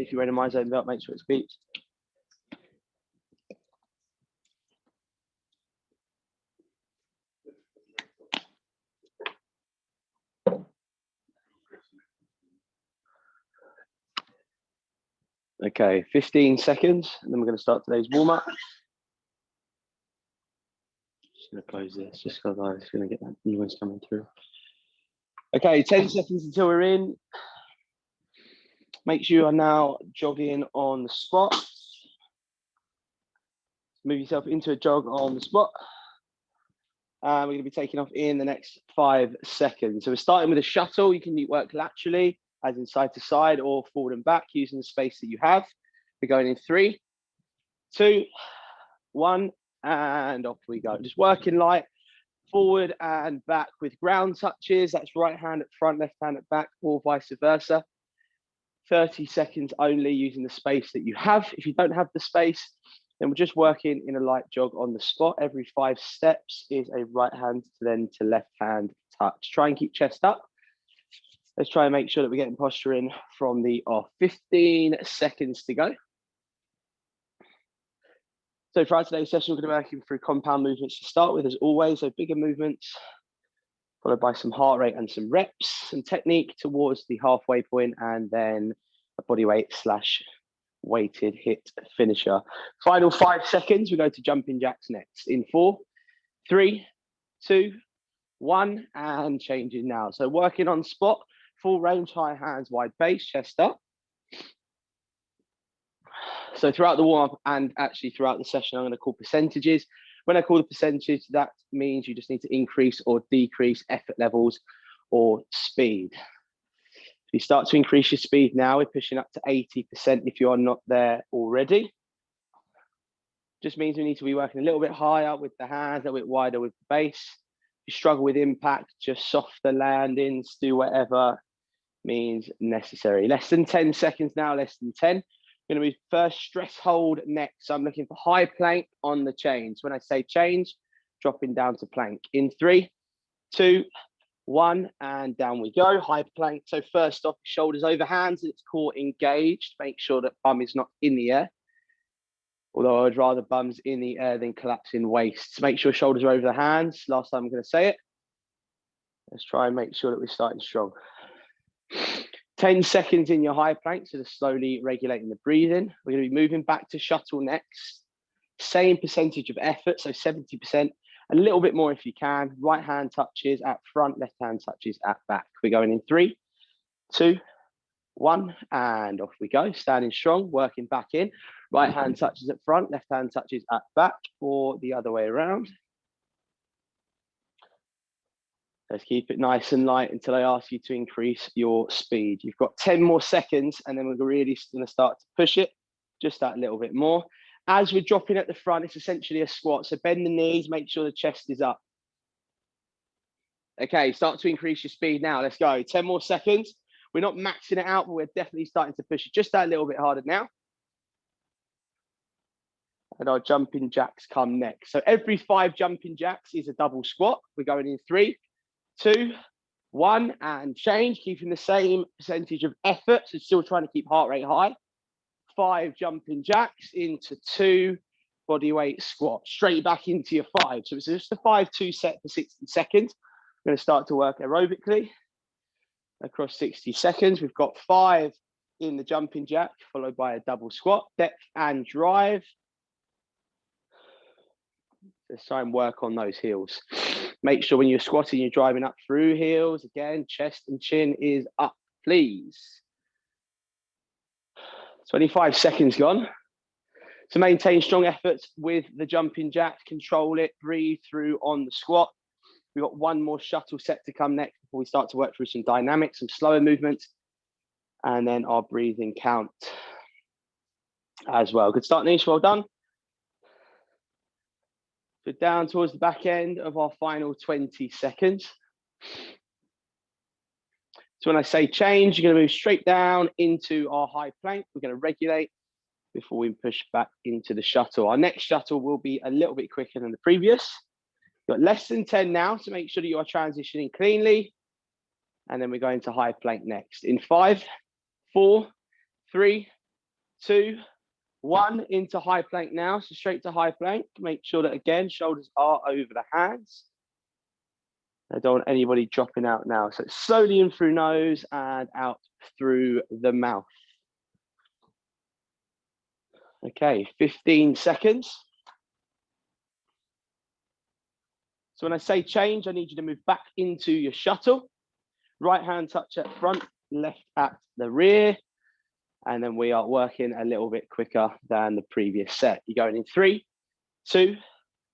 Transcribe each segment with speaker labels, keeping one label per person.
Speaker 1: If you randomize that belt, make sure it beeps. Okay, 15 seconds, and then we're going to start today's warm-up. Just going to close this, just because I was going to get that noise coming through. Okay, 10 seconds until we're in. Make sure you are now jogging on the spot. Move yourself into a jog on the spot. We're going to be taking off in the next 5 seconds. So we're starting with a shuttle. You can work laterally, as in side to side, or forward and back using the space that you have. We're going in 3, 2, 1, and off we go. Just working light, forward and back with ground touches. That's right hand at front, left hand at back, or vice versa. 30 seconds only using the space that you have. If you don't have the space, then we're just working in a light jog on the spot. Every 5 steps is a right hand then to left hand touch. Try and keep chest up. Let's try and make sure that we're getting posture in from the off. 15 seconds to go. So for today's session, we're going to be working through compound movements to start with, as always. So bigger movements, followed by some heart rate and some reps, some technique towards the halfway point, and then a body weight / weighted hit finisher. Final 5 seconds, we go to jumping jacks next. In 4, 3, 2, 1, and changing now. So working on spot, full range, high hands, wide base, chest up. So throughout the warm-up and actually throughout the session, I'm going to call percentages. When I call the percentage, that means you just need to increase or decrease effort levels or speed. If you start to increase your speed now, we're pushing up to 80% if you are not there already. Just means we need to be working a little bit higher with the hands, a little bit wider with the base. If you struggle with impact, just softer landings, do whatever means necessary. Less than 10 seconds now, less than 10. Going to be first stress hold next. So I'm looking for high plank on the chains. When I say change, dropping down to plank. In 3, 2, 1, and down we go. High plank. So first off, shoulders over hands, it's core engaged. Make sure that bum is not in the air. Although I'd rather bums in the air than collapsing waists. Make sure shoulders are over the hands. Last time I'm going to say it. Let's try and make sure that we're starting strong. 10 seconds in your high plank, so just slowly regulating the breathing. We're going to be moving back to shuttle next. Same percentage of effort, so 70%. A little bit more if you can. Right hand touches at front, left hand touches at back. We're going in 3, 2, 1, and off we go. Standing strong, working back in. Right hand touches at front, left hand touches at back, or the other way around. Let's keep it nice and light until I ask you to increase your speed. You've got 10 more seconds, and then we're really going to start to push it just that little bit more. As we're dropping at the front, it's essentially a squat. So bend the knees, make sure the chest is up. Okay, start to increase your speed now. Let's go. 10 more seconds. We're not maxing it out, but we're definitely starting to push it just that little bit harder now. And our jumping jacks come next. So every 5 jumping jacks is a double squat. We're going in 3, 2, 1, and change, keeping the same percentage of effort. So still trying to keep heart rate high. 5 jumping jacks into 2 body weight squats, straight back into your 5. So it's just a 5-2 set for 60 seconds. We're going to start to work aerobically across 60 seconds. We've got 5 in the jumping jack, followed by a double squat, depth and drive. Let's try and work on those heels. Make sure when you're squatting, you're driving up through heels. Again, chest and chin is up, please. 25 seconds gone. To maintain strong efforts with the jumping jacks, control it, breathe through on the squat. We've got 1 more shuttle set to come next before we start to work through some dynamics, some slower movements, and then our breathing count as well. Good start, Nish, well done. So down towards the back end of our final 20 seconds. So when I say change, you're going to move straight down into our high plank. We're going to regulate before we push back into the shuttle. Our next shuttle will be a little bit quicker than the previous. You've got less than 10 now, so make sure that you are transitioning cleanly. And then we're going to high plank next. In 5, 4, 3, 2, 1, into high plank now. So straight to high plank. Make sure that, again, shoulders are over the hands. I don't want anybody dropping out now. So slowly in through nose and out through the mouth. Okay, 15 seconds. So when I say change, I need you to move back into your shuttle. Right hand touch at front, left at the rear. And then we are working a little bit quicker than the previous set. You're going in 3, 2,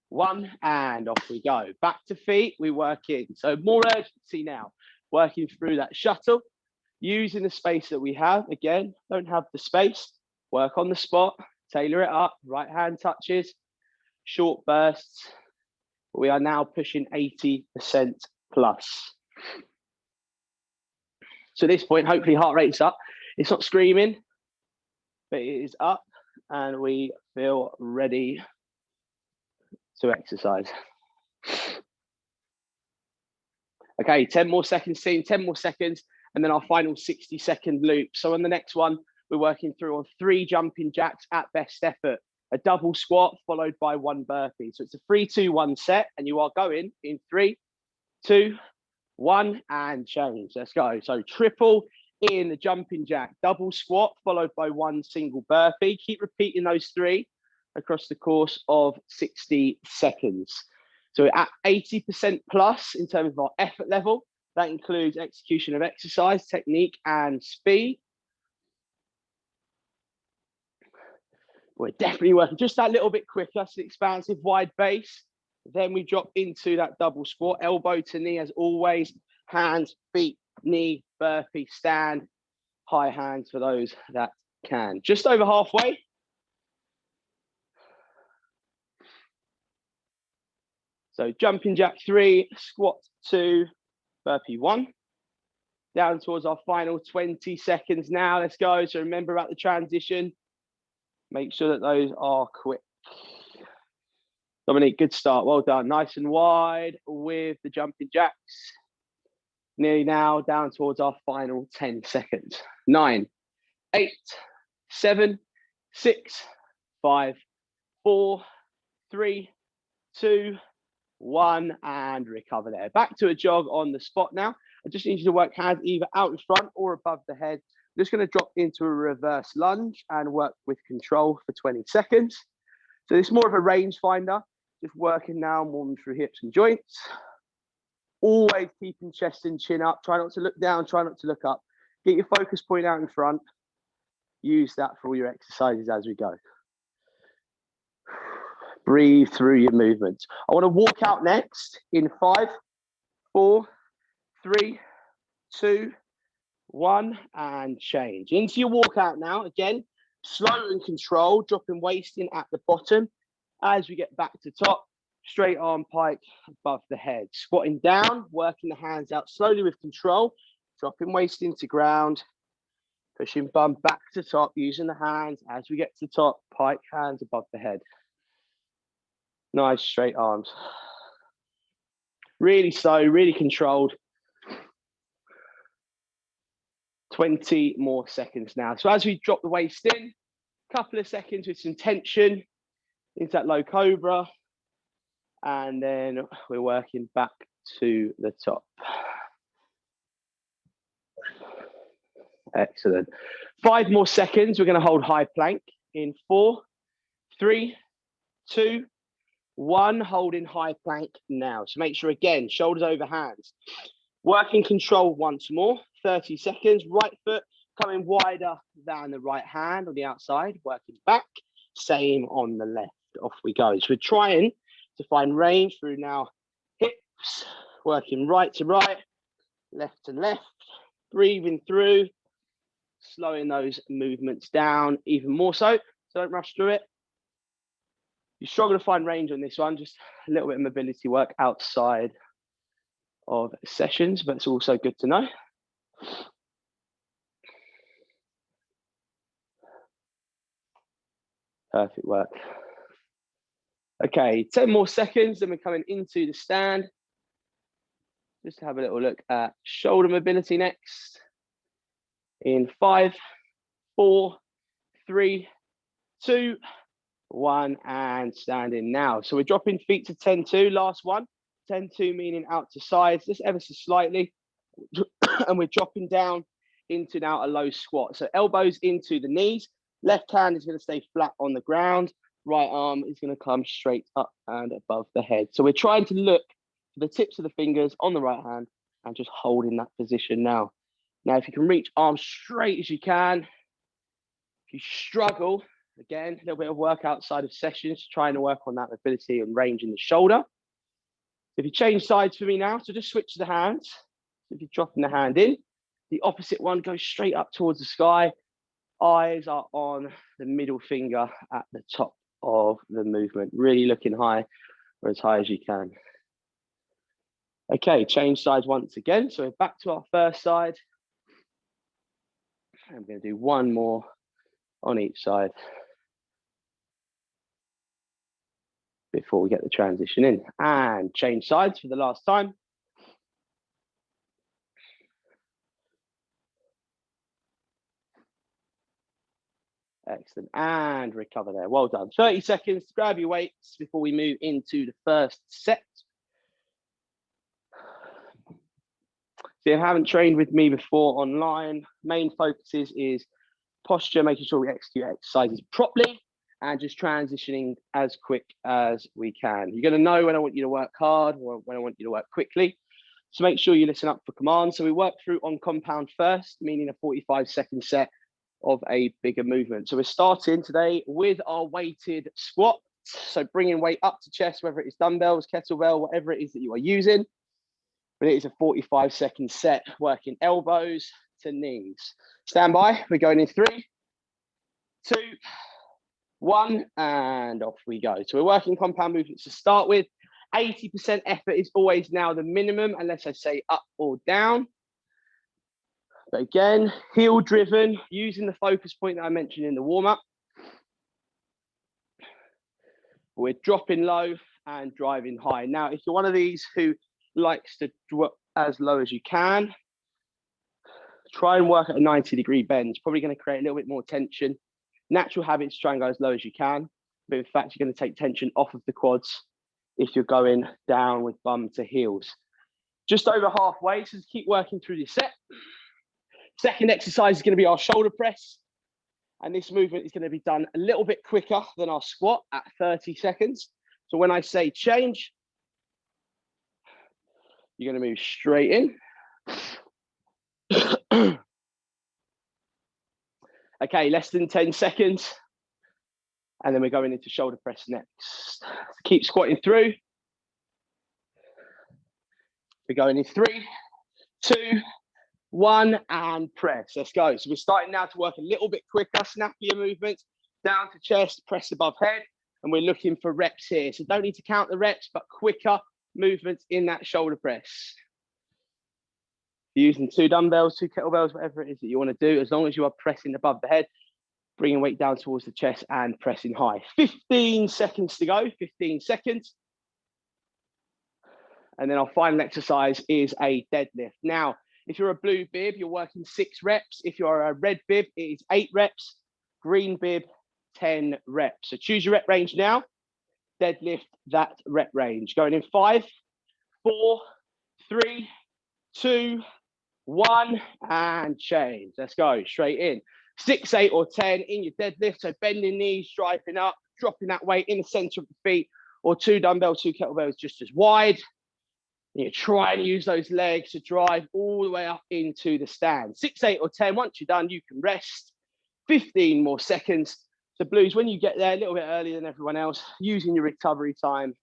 Speaker 1: 1, and off we go. Back to feet, we work in. So more urgency now, working through that shuttle, using the space that we have. Again, don't have the space, work on the spot, tailor it up, right hand touches, short bursts. We are now pushing 80% plus. So at this point, hopefully heart rate's up. It's not screaming, but it is up and we feel ready to exercise. Okay, 10 more seconds, team, 10 more seconds, and then our final 60-second loop. So on the next one, we're working through on 3 jumping jacks at best effort, a double squat followed by 1 burpee. So it's a 3, 2, 1 set, and you are going in 3, 2, 1, and change. Let's go. So triple in the jumping jack, double squat followed by 1 single burpee. Keep repeating those 3 across the course of 60 seconds. So we're at 80% plus in terms of our effort level. That includes execution of exercise, technique, and speed. We're definitely working just that little bit quicker. So the expansive wide base. Then we drop into that double squat, elbow to knee as always, hands, feet, knee, burpee, stand, high hands for those that can. Just over halfway. So jumping jack 3, squat 2, burpee 1. Down towards our final 20 seconds now. Let's go. So remember about the transition. Make sure that those are quick. Dominique, good start. Well done. Nice and wide with the jumping jacks. Nearly now down towards our final 10 seconds. 9, 8, 7, 6, 5, 4, 3, 2, 1, and recover there. Back to a jog on the spot now. I just need you to work hands either out in front or above the head. I'm just going to drop into a reverse lunge and work with control for 20 seconds. So it's more of a range finder, just working now more through hips and joints. Always keeping chest and chin up. Try not to look down, try not to look up. Get your focus point out in front. Use that for all your exercises as we go. Breathe through your movements. I want to walk out next in 5, 4, 3, 2, 1, and change. Into your walkout now. Again, slow and controlled, dropping waist in at the bottom. As we get back to top, straight arm pike above the head. Squatting down, working the hands out slowly with control, dropping waist into ground, pushing bum back to top, using the hands. As we get to top, pike hands above the head. Nice straight arms. Really slow, really controlled. 20 more seconds now. So as we drop the waist in, a couple of seconds with some tension into that low cobra. And then we're working back to the top. Excellent. 5 more seconds. We're going to hold high plank in 4, 3, 2, 1. Holding high plank now. So make sure, again, shoulders over hands. Working control once more. 30 seconds. Right foot coming wider than the right hand on the outside. Working back. Same on the left. Off we go. So we're trying to find range through now hips. Working right to right. Left to left. Breathing through. Slowing those movements down even more so. So don't rush through it. You struggle to find range on this one, just a little bit of mobility work outside of sessions, but it's also good to know. Perfect work. Okay, 10 more seconds, then we're coming into the stand. Just to have a little look at shoulder mobility next. In 5, 4, 3, 2, 1, and standing now. So we're dropping feet to 10-2, last one. 10-2 meaning out to sides, just ever so slightly. And we're dropping down into now a low squat. So elbows into the knees, left hand is going to stay flat on the ground, right arm is going to come straight up and above the head. So we're trying to look for the tips of the fingers on the right hand and just holding that position now. Now, if you can reach arms straight as you can, if you struggle, again, a little bit of work outside of sessions, trying to work on that mobility and range in the shoulder. If you change sides for me now, so just switch the hands. If you're dropping the hand in, the opposite one goes straight up towards the sky. Eyes are on the middle finger at the top of the movement, really looking high or as high as you can. Okay, change sides once again. So we're back to our first side. I'm going to do one more on each side before we get the transition in. And change sides for the last time. Excellent, and recover there, well done. 30 seconds to grab your weights before we move into the first set. So if you haven't trained with me before online, main focuses is posture, making sure we execute exercises properly, and just transitioning as quick as we can. You're going to know when I want you to work hard or when I want you to work quickly. So make sure you listen up for commands. So we work through on compound first, meaning a 45-second set of a bigger movement. So we're starting today with our weighted squat. So bringing weight up to chest, whether it is dumbbells, kettlebell, whatever it is that you are using. But it is a 45-second set, working elbows to knees. Stand by, we're going in 3, 2, 1, and off we go. So we're working compound movements to start with. 80% effort is always now the minimum, unless I say up or down. But again, heel driven, using the focus point that I mentioned in the warm-up. We're dropping low and driving high. Now, if you're one of these who likes to drop as low as you can, try and work at a 90-degree bend. It's probably going to create a little bit more tension. Natural habits, try and go as low as you can. But in fact, you're going to take tension off of the quads if you're going down with bum to heels. Just over halfway, so keep working through this set. Second exercise is going to be our shoulder press. And this movement is going to be done a little bit quicker than our squat at 30 seconds. So when I say change, you're going to move straight in. Okay, less than 10 seconds. And then we're going into shoulder press next. Keep squatting through. We're going in 3, 2, 1, and press. Let's go. So we're starting now to work a little bit quicker, snappier movements, down to chest, press above head, and we're looking for reps here. So don't need to count the reps, but quicker movements in that shoulder press. Using 2 dumbbells, 2 kettlebells, whatever it is that you want to do, as long as you are pressing above the head, bringing weight down towards the chest and pressing high. 15 seconds to go, 15 seconds. And then our final exercise is a deadlift. Now, if you're a blue bib, you're working 6 reps. If you're a red bib, it is 8 reps. Green bib, 10 reps. So choose your rep range now. Deadlift that rep range. Going in 5, 4, 3, 2, 1, and change. Let's go straight in. 6, 8, or 10 in your deadlift. So bending knees, striping up, dropping that weight in the center of the feet, or 2 dumbbells, 2 kettlebells just as wide. You try and use those legs to drive all the way up into the stand. 6, 8, or 10. Once you're done, you can rest. 15 more seconds. So Blues, when you get there a little bit earlier than everyone else, using your recovery time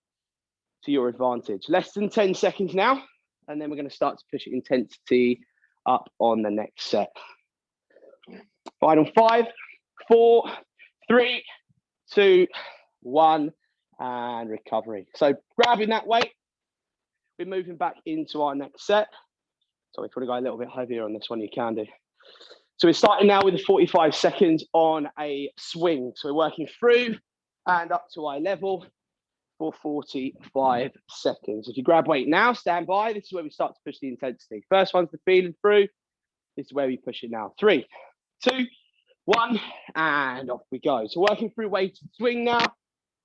Speaker 1: to your advantage. Less than 10 seconds now, and then we're going to start to push intensity up on the next set. Final 5, 4, 3, 2, 1, and recovery. So grabbing that weight, we're moving back into our next set. So if you want to go a little bit heavier on this one, you can do. So we're starting now with the 45 seconds on a swing. So we're working through and up to eye level for 45 seconds. If you grab weight now, stand by. This is where we start to push the intensity. First one's the feeling through. This is where we push it now. 3, 2, 1, and off we go. So working through weighted swing now.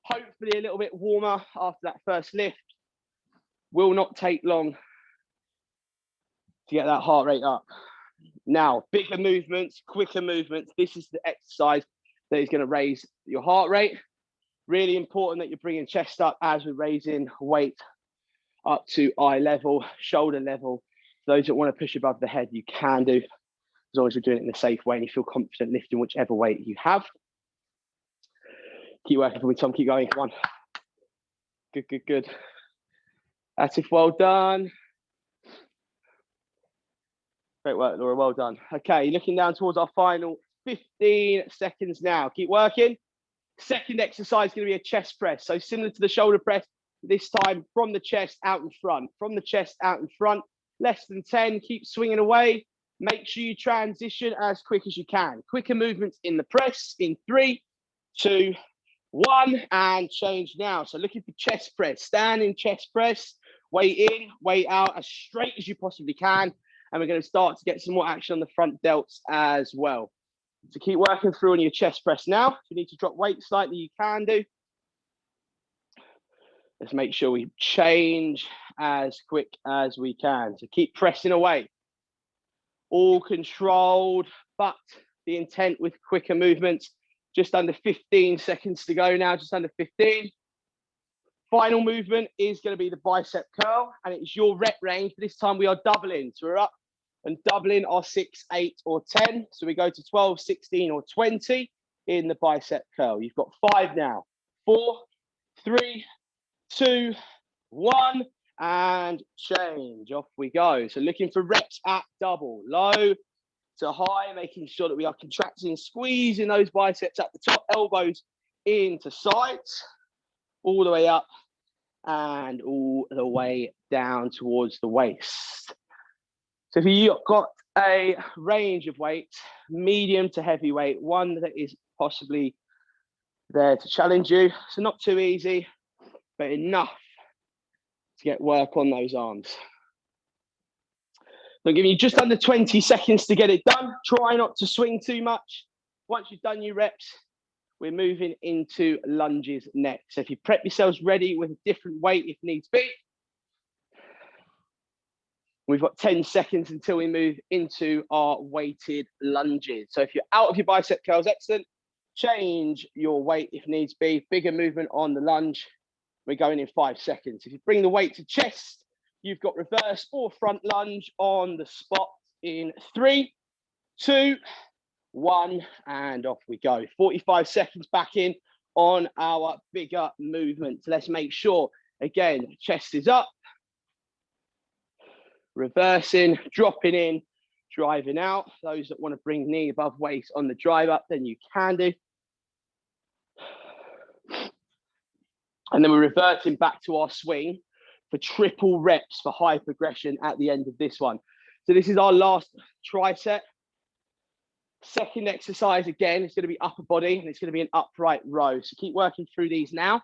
Speaker 1: Hopefully a little bit warmer after that first lift. Will not take long to get that heart rate up. Now, bigger movements, quicker movements. This is the exercise that is going to raise your heart rate. Really important that you're bringing chest up as we're raising weight up to eye level, shoulder level. For those that want to push above the head, you can do, as long as you're doing it in a safe way and you feel confident lifting whichever weight you have. Keep working for me, Tom. Keep going. Come on. Good, good, good. That's it. Well done. Great work, Laura. Well done. Okay, looking down towards our final 15 seconds now. Keep working. Second exercise is going to be a chest press. So similar to the shoulder press, this time from the chest out in front. From the chest out in front. Less than 10. Keep swinging away. Make sure you transition as quick as you can. Quicker movements in the press in 3, 2, 1, and change now. So looking for chest press. Standing chest press. Weight in, weight out as straight as you possibly can. And we're going to start to get some more action on the front delts as well. So keep working through on your chest press now. If you need to drop weight slightly, you can do. Let's make sure we change as quick as we can. So keep pressing away. All controlled, but the intent with quicker movements. Just under 15 seconds to go now, just under 15. Final movement is going to be the bicep curl, and it's your rep range. This time we are doubling. So we're up and doubling our 6, 8, or 10. So we go to 12, 16, or 20 in the bicep curl. You've got 5 now. 4, 3, 2, 1, and change. Off we go. So looking for reps at double, low to high, making sure that we are contracting, squeezing those biceps at the top, elbows into sides, all the way up and all the way down towards the waist. So if you've got a range of weights, medium to heavy weight, one that is possibly there to challenge you, so not too easy, but enough to get work on those arms. I'm giving you just under 20 seconds to get it done. Try not to swing too much. Once you've done your reps, we're moving into lunges next. So if you prep yourselves ready with a different weight if needs be, we've got 10 seconds until we move into our weighted lunges. So if you're out of your bicep curls, excellent. Change your weight if needs be. Bigger movement on the lunge. We're going in 5 seconds. If you bring the weight to chest, you've got reverse or front lunge on the spot in 3, 2, 1, and off we go. 45 seconds back in on our bigger movement. So let's make sure, again, chest is up, reversing, dropping in, driving out. Those that want to bring knee above waist on the drive up, then you can do. And then we're reverting back to our swing for triple reps for high progression at the end of this one. So this is our last tricep. Second exercise, again, it's going to be upper body and it's going to be an upright row. So keep working through these now.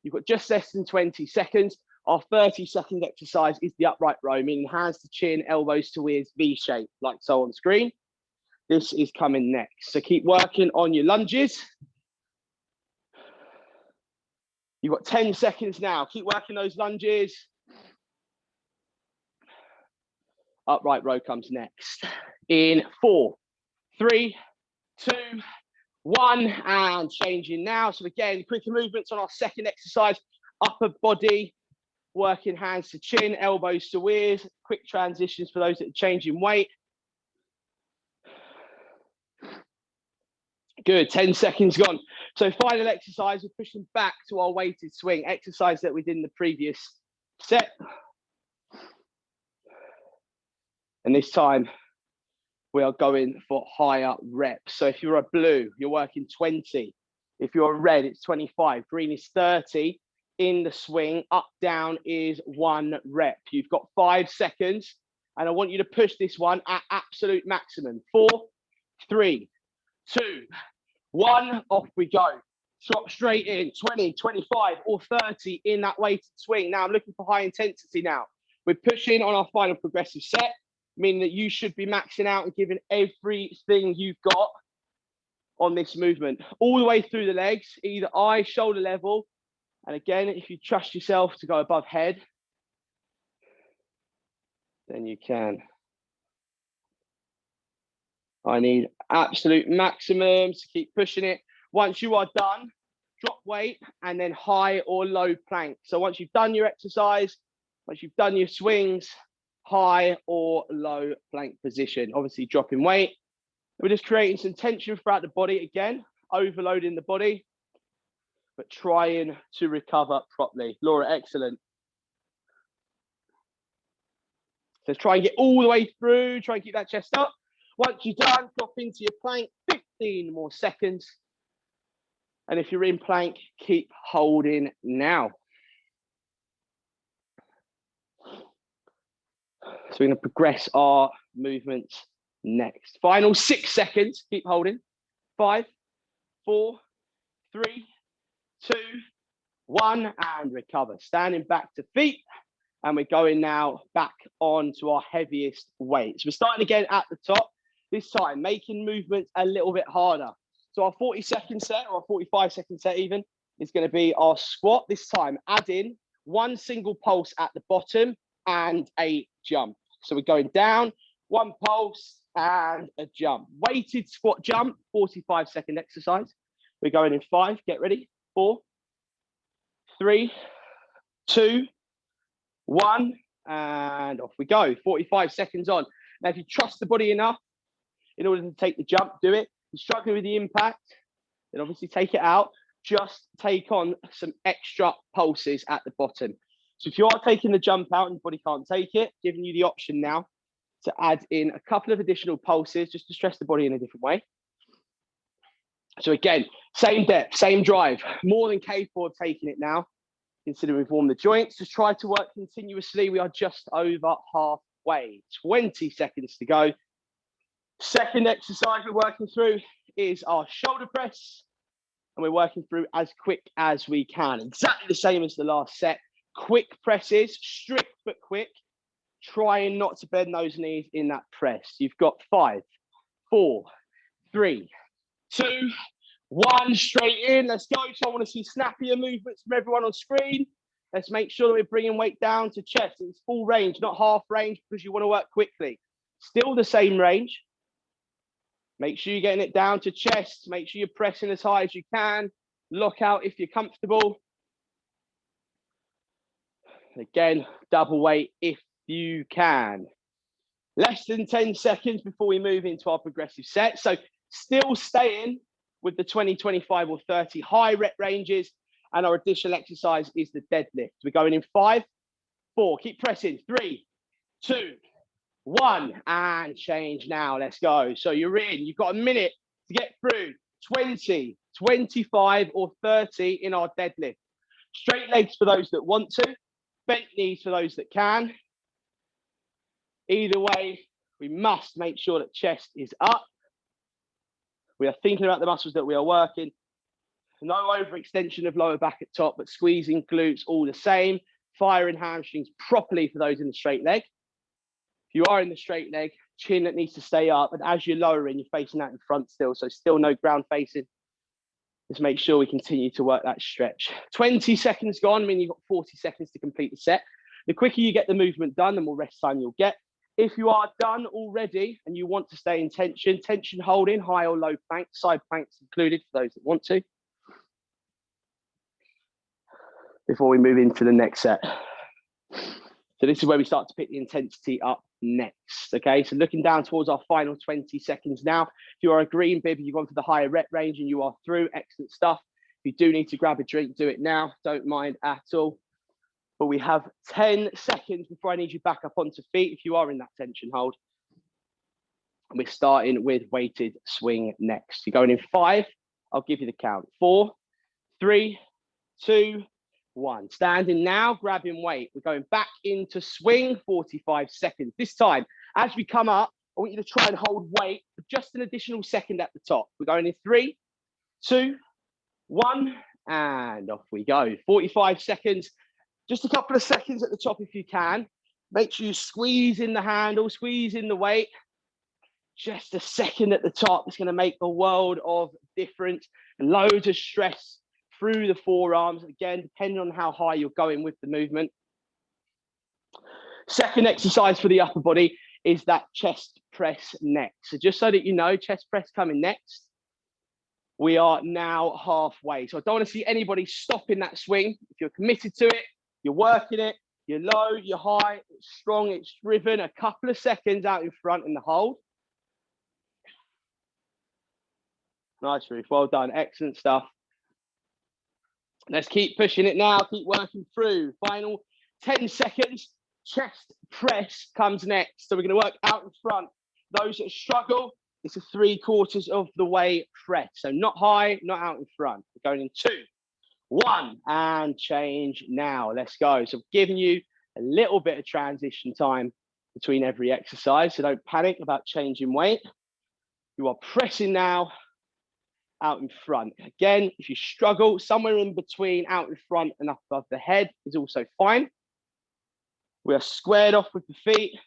Speaker 1: You've got just less than 20 seconds. Our 30-second exercise is the upright row, meaning hands to chin, elbows to ears, V shape, like so on screen. This is coming next. So keep working on your lunges. You've got 10 seconds now. Keep working those lunges. Upright row comes next. In 4, 3, 2, 1, and changing now. So again, quicker movements on our second exercise. Upper body, working hands to chin, elbows to ears. Quick transitions for those that are changing weight. Good, 10 seconds gone. So final exercise, we're pushing back to our weighted swing, exercise that we did in the previous set. And this time, we are going for higher reps. So if you're a blue, you're working 20. If you're a red, it's 25. Green is 30. In the swing, up, down is 1 rep. You've got 5 seconds. And I want you to push this one at absolute maximum. 4, 3, 2, 1, off we go. Drop straight in, 20, 25, or 30 in that weighted swing. Now I'm looking for high intensity now. We're pushing on our final progressive set, meaning that you should be maxing out and giving everything you've got on this movement, all the way through the legs, either eye, shoulder level. And again, if you trust yourself to go above head, then you can. I need absolute maximums to keep pushing it. Once you are done, drop weight and then high or low plank. So once you've done your exercise, once you've done your swings, high or low plank position, obviously dropping weight. We're just creating some tension throughout the body again, overloading the body, but trying to recover properly. Laura, excellent. So try and get all the way through, try and keep that chest up. Once you're done, drop into your plank, 15 more seconds. And if you're in plank, keep holding now. So we're going to progress our movements next. Final 6 seconds, keep holding. 5, 4, 3, 2, 1, and recover. Standing back to feet. And we're going now back on to our heaviest weights. We're starting again at the top, this time making movements a little bit harder. So our 40-second set, or 45-second set even, is going to be our squat. This time, add in 1 single pulse at the bottom and a jump. So we're going down, 1 pulse and a jump. Weighted squat jump, 45-second exercise. We're going in 5, get ready, 4, 3, 2, 1, and off we go. 45 seconds on. Now, if you trust the body enough in order to take the jump, do it. If you're struggling with the impact, then obviously take it out. Just take on some extra pulses at the bottom. So if you are taking the jump out and your body can't take it, giving you the option now to add in a couple of additional pulses just to stress the body in a different way. So again, same depth, same drive, more than capable of taking it now. Consider we've warmed the joints. Just try to work continuously. We are just over halfway. 20 seconds to go. Second exercise we're working through is our shoulder press. And we're working through as quick as we can. Exactly the same as the last set. Quick presses, strict but quick. Trying not to bend those knees in that press. You've got 5, 4, 3, 2, 1, straight in. Let's go. So I want to see snappier movements from everyone on screen. Let's make sure that we're bringing weight down to chest. It's full range, not half range, because you want to work quickly. Still the same range. Make sure you're getting it down to chest. Make sure you're pressing as high as you can. Lock out if you're comfortable. Again, double weight if you can. Less than 10 seconds before we move into our progressive set. So still staying with the 20, 25 or 30 high rep ranges. And our additional exercise is the deadlift. We're going in 5, 4, keep pressing, 3, 2, 1, and change now. Let's go. So you're in, you've got a minute to get through 20, 25 or 30 in our deadlift. Straight legs for those that want to, bent knees for those that can. Either way, we must make sure that chest is up. We are thinking about the muscles that we are working. No overextension of lower back at top, but squeezing glutes all the same. Firing hamstrings properly for those in the straight leg. If you are in the straight leg, chin that needs to stay up. And as you're lowering, you're facing out in front still. So still no ground facing. Just make sure we continue to work that stretch. 20 seconds gone, meaning you've got 40 seconds to complete the set. The quicker you get the movement done, the more rest time you'll get. If you are done already and you want to stay in tension, tension holding, high or low plank, side planks included for those that want to. Before we move into the next set. So this is where we start to pick the intensity up next. Okay, so looking down towards our final 20 seconds now. If you are a green bib, you've gone for the higher rep range and you are through, excellent stuff. If you do need to grab a drink, do it now. Don't mind at all. But we have 10 seconds before I need you back up onto feet if you are in that tension hold. And we're starting with weighted swing next. You're going in 5. I'll give you the count. 4, 3, 2, 1. Standing now, grabbing weight. We're going back into swing, 45 seconds. This time, as we come up, I want you to try and hold weight for just an additional second at the top. We're going in 3, 2, 1, and off we go. 45 seconds. Just a couple of seconds at the top if you can. Make sure you squeeze in the handle, squeeze in the weight. just a second at the top. It's going to make a world of difference. And loads of stress through the forearms, again, depending on how high you're going with the movement. Second exercise for the upper body is that chest press next. So just so that you know, chest press coming next. We are now halfway. So I don't want to see anybody stopping that swing. If you're committed to it, you're working it, you're low, you're high, it's strong, it's driven. A couple of seconds out in front in the hold. Nice, Ruth. Well done. Excellent stuff. Let's keep pushing it now. Keep working through. Final 10 seconds. Chest press comes next. So we're going to work out in front. Those that struggle, it's a 3/4 of the way press. So not high, not out in front. We're going in 2, 1, and change now. Let's go. So I'm giving you a little bit of transition time between every exercise. So don't panic about changing weight. You are pressing now, out in front. Again, if you struggle, somewhere in between out in front and up above the head is also fine. We are squared off with the feet. If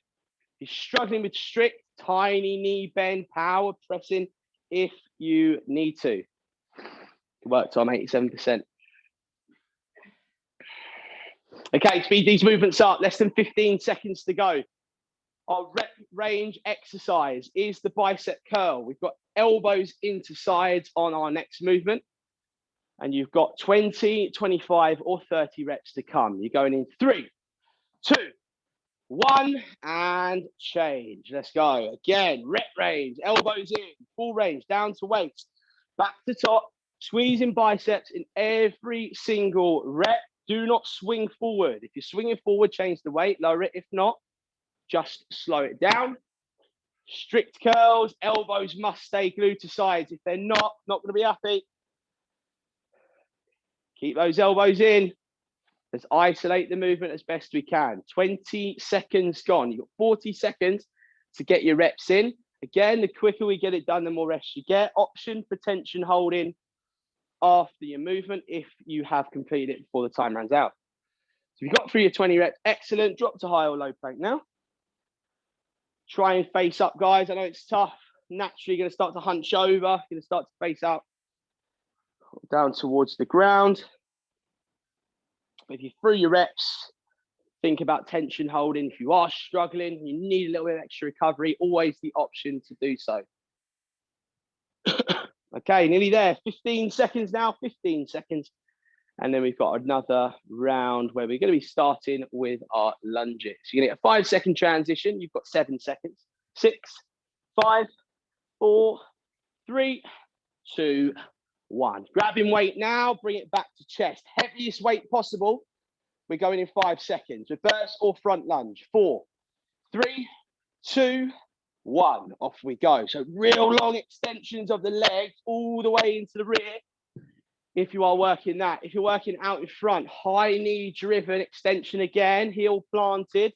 Speaker 1: you're struggling with strict, tiny knee bend, power pressing if you need to. Worked on 87%. Okay, speed these movements up. Less than 15 seconds to go. Our rep range exercise is the bicep curl. We've got elbows into sides on our next movement. And you've got 20, 25, or 30 reps to come. You're going in 3, 2, 1, and change. Let's go. Again, rep range, elbows in, full range, down to waist, back to top, squeezing biceps in every single rep. Do not swing forward. If you're swinging forward, change the weight, lower it. If not, just slow it down. Strict curls, elbows must stay glued to sides. If they're not going to be happy. Keep those elbows in. Let's isolate the movement as best we can. 20 seconds gone. You've got 40 seconds to get your reps in. Again, the quicker we get it done, the more rest you get. Option for tension holding after your movement if you have completed it before the time runs out. So you've got through your 20 reps. Excellent. Drop to high or low plank now. Try and face up, guys. I know it's tough. Naturally, you're going to start to hunch over. You're going to start to face up down towards the ground. If you're through your reps, think about tension holding. If you are struggling, you need a little bit of extra recovery, always the option to do so. Okay, nearly there. 15 seconds now, 15 seconds. And then we've got another round where we're going to be starting with our lunges. You're going to get a 5-second transition. You've got 7 seconds. 6, 5, 4, 3, 2, 1. Grabbing weight now, bring it back to chest. Heaviest weight possible. We're going in 5 seconds. Reverse or front lunge. 4, 3, 2, 1. Off we go. So real long extensions of the legs all the way into the rear. If you are working that, if you're working out in front, high knee driven extension again, heel planted,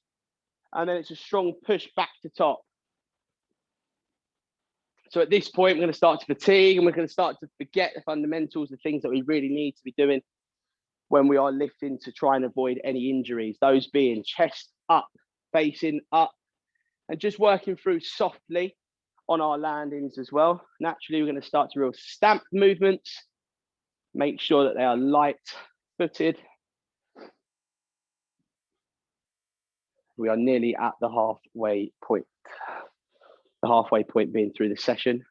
Speaker 1: and then it's a strong push back to top. So at this point, we're going to start to fatigue and we're going to start to forget the fundamentals, the things that we really need to be doing when we are lifting to try and avoid any injuries. Those being chest up, facing up, and just working through softly on our landings as well. Naturally, we're going to start to real stamp movements. Make sure that they are light-footed. We are nearly at the halfway point. The halfway point being through the session,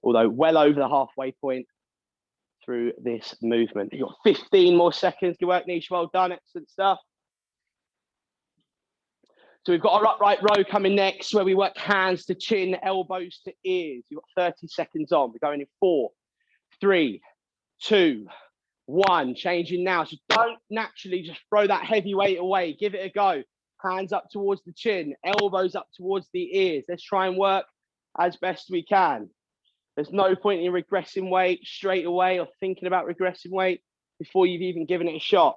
Speaker 1: although well over the halfway point through this movement. You've got 15 more seconds. Good work, Nish. Well done. Excellent stuff. So we've got our upright row coming next, where we work hands to chin, elbows to ears. You've got 30 seconds on. We're going in 4, 3, 2, 1. Changing now. So don't naturally just throw that heavy weight away. Give it a go. Hands up towards the chin, elbows up towards the ears. Let's try and work as best we can. There's no point in regressing weight straight away or thinking about regressing weight before you've even given it a shot.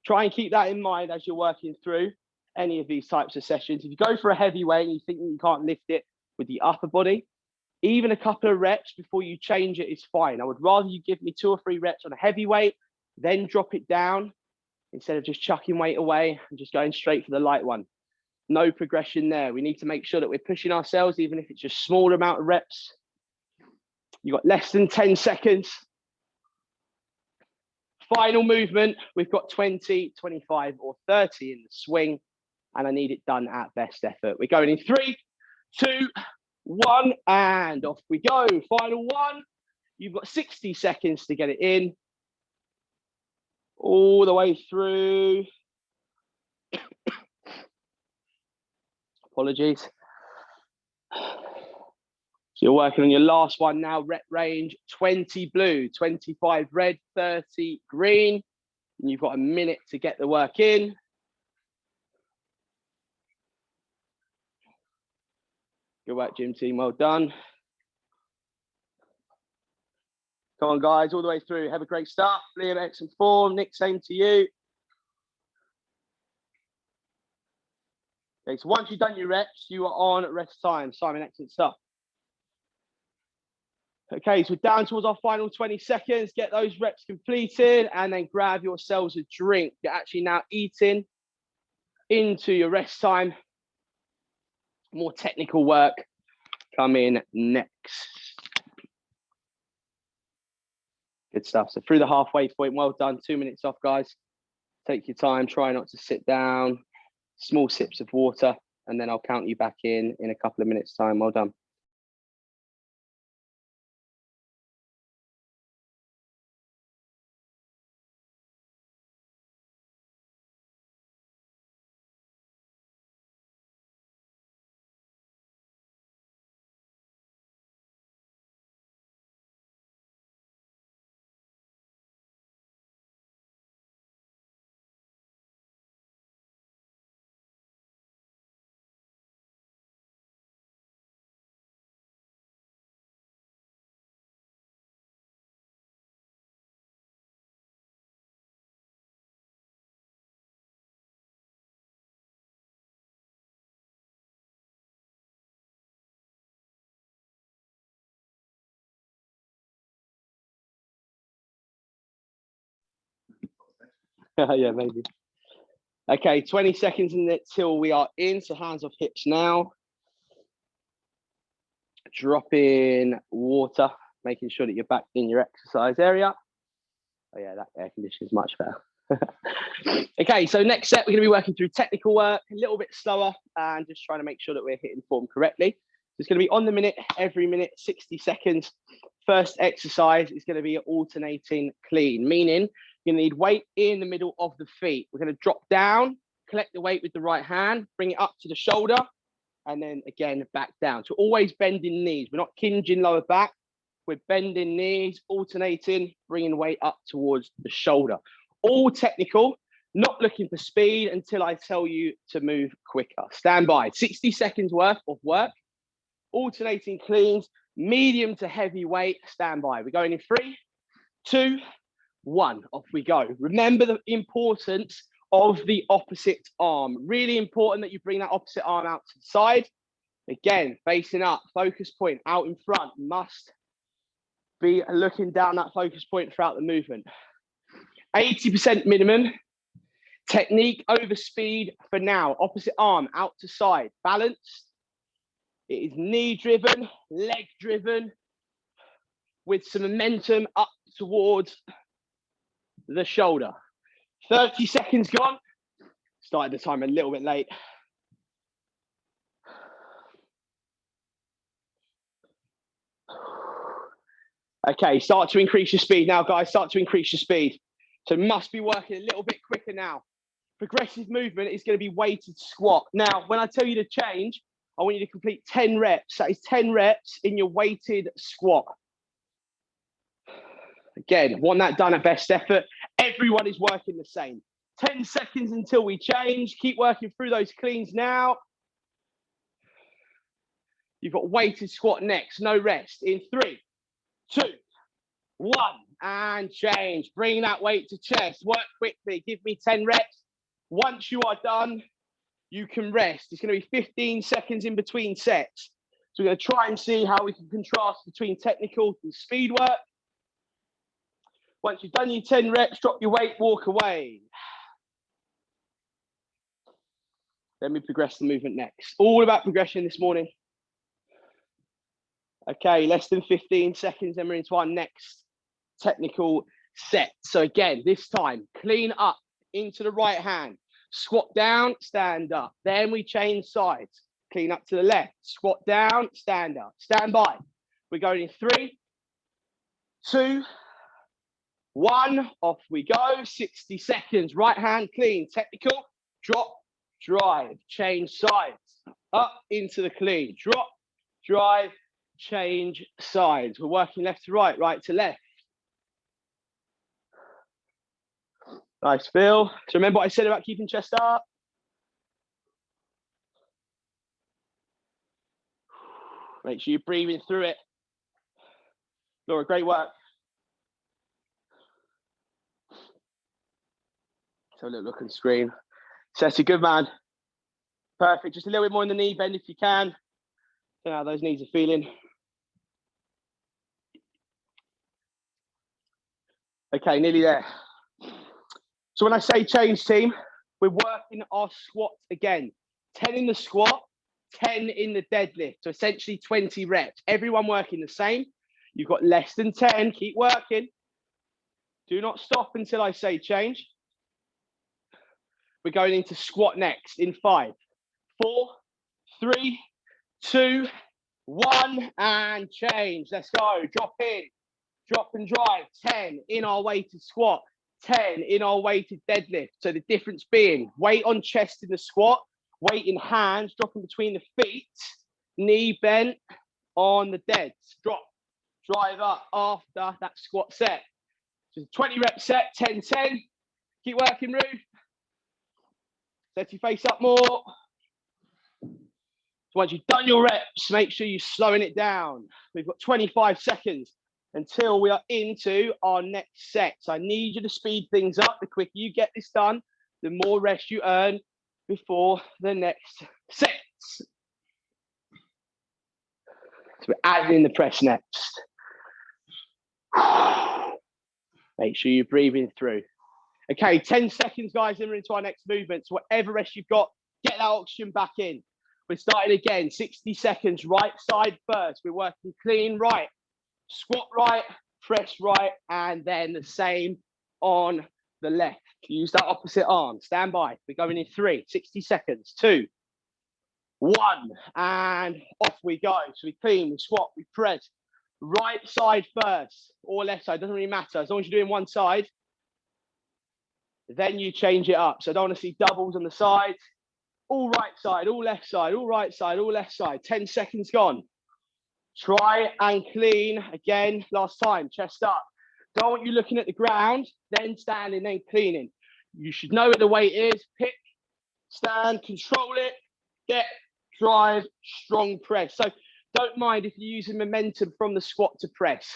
Speaker 1: Try and keep that in mind as you're working through any of these types of sessions. If you go for a heavy weight and you think you can't lift it with the upper body, even a couple of reps before you change it is fine. I would rather you give me 2 or 3 reps on a heavy weight, then drop it down, instead of just chucking weight away and just going straight for the light one. No progression there. We need to make sure that we're pushing ourselves, even if it's just small amount of reps. You've got less than 10 seconds. Final movement, we've got 20, 25, or 30 in the swing, and I need it done at best effort. We're going in 3, 2, 1, and off we go. Final one. You've got 60 seconds to get it in. All the way through. Apologies. So you're working on your last one now. Rep range 20 blue, 25 red, 30 green. And you've got a minute to get the work in. Good work, gym team. Well done. Come on, guys, all the way through. Have a great start. Liam, excellent form. Nick, same to you. Okay, so once you've done your reps, you are on rest time. Simon, excellent stuff. Okay, so we're down towards our final 20 seconds. Get those reps completed and then grab yourselves a drink. You're actually now eating into your rest time. More technical work coming next. Good stuff. So through the halfway point, well done. 2 minutes off, guys. Take your time. Try not to sit down. Small sips of water, and then I'll count you back in a couple of minutes' time. Well done. Yeah, maybe. Okay, 20 seconds until we are in. So hands off hips now. Drop in water, making sure that you're back in your exercise area. Oh yeah, that air condition is much better. Okay, so next set, we're going to be working through technical work, a little bit slower, and just trying to make sure that we're hitting form correctly. It's going to be on the minute, every minute, 60 seconds. First exercise is going to be alternating clean, meaning you're going to need weight in the middle of the feet. We're going to drop down, collect the weight with the right hand, bring it up to the shoulder, and then again, back down. So always bending knees. We're not hinging lower back. We're bending knees, alternating, bringing weight up towards the shoulder. All technical, not looking for speed until I tell you to move quicker. Stand by. 60 seconds worth of work. Alternating cleans, medium to heavy weight. Stand by. We're going in 3, 2, 1. Off we go. Remember the importance of the opposite arm. Really important that you bring that opposite arm out to the side. Again, facing up, focus point out in front. Must be looking down that focus point throughout the movement. 80% minimum. Technique over speed for now. Opposite arm out to side. Balanced. It is knee driven, leg driven, with some momentum up towards the shoulder. 30 seconds gone. Started the time a little bit late. Okay, start to increase your speed now, guys. Start to increase your speed. So must be working a little bit quicker now. Progressive movement is going to be weighted squat. Now, when I tell you to change, I want you to complete 10 reps. That is 10 reps in your weighted squat. Again, want that done at best effort. Everyone is working the same. 10 seconds until we change. Keep working through those cleans now. You've got weighted squat next. No rest. In 3, 2, 1. And change. Bring that weight to chest. Work quickly. Give me 10 reps. Once you are done, you can rest. It's going to be 15 seconds in between sets. So we're going to try and see how we can contrast between technical and speed work. Once you've done your 10 reps, drop your weight, walk away. Then we progress the movement next. All about progression this morning. Okay, less than 15 seconds, then we're into our next technical set. So again, this time, clean up into the right hand, squat down, stand up. Then we change sides, clean up to the left, squat down, stand up, stand by. We're going in 3, 2, 1, off we go. 60 seconds, right hand clean, technical, drop, drive, change sides, up into the clean, drop, drive, change sides. We're working left to right, right to left. Nice, Phil. So remember what I said about keeping chest up? Make sure you're breathing through it. Laura, great work. So a little look on the screen. Ceci, good man. Perfect. Just a little bit more in the knee bend if you can. Don't know how those knees are feeling. Okay, nearly there. So when I say change team, we're working our squat again. 10 in the squat, 10 in the deadlift. So essentially 20 reps. Everyone working the same. You've got less than 10. Keep working. Do not stop until I say change. We're going into squat next in 5, 4, 3, 2, 1, and change. Let's go. Drop in, drop and drive. 10 in our weighted squat, 10 in our weighted deadlift. So the difference being weight on chest in the squat, weight in hands, dropping between the feet, knee bent on the deads. Drop, drive up after that squat set. So 20 rep set, 10, 10. Keep working, Ruth. Set your face up more. So once you've done your reps, make sure you're slowing it down. We've got 25 seconds until we are into our next set. So I need you to speed things up. The quicker you get this done, the more rest you earn before the next set. So we're adding in the press next. Make sure you're breathing through. Okay, 10 seconds, guys, then we're into our next movement. So whatever rest you've got, get that oxygen back in. We're starting again, 60 seconds, right side first. We're working clean right, squat right, press right, and then the same on the left. Use that opposite arm, stand by. We're going in 3, 60 seconds, 2, 1, and off we go. So we clean, we squat, we press. Right side first, or left side, doesn't really matter. As long as you're doing one side, then you change it up. So I don't want to see doubles on the sides. All right side, all left side, all right side, all left side. 10 seconds gone. Try and clean again. Last time, chest up. Don't want you looking at the ground, then standing, then cleaning. You should know where the weight is. Pick, stand, control it, get, drive, strong press. So don't mind if you're using momentum from the squat to press.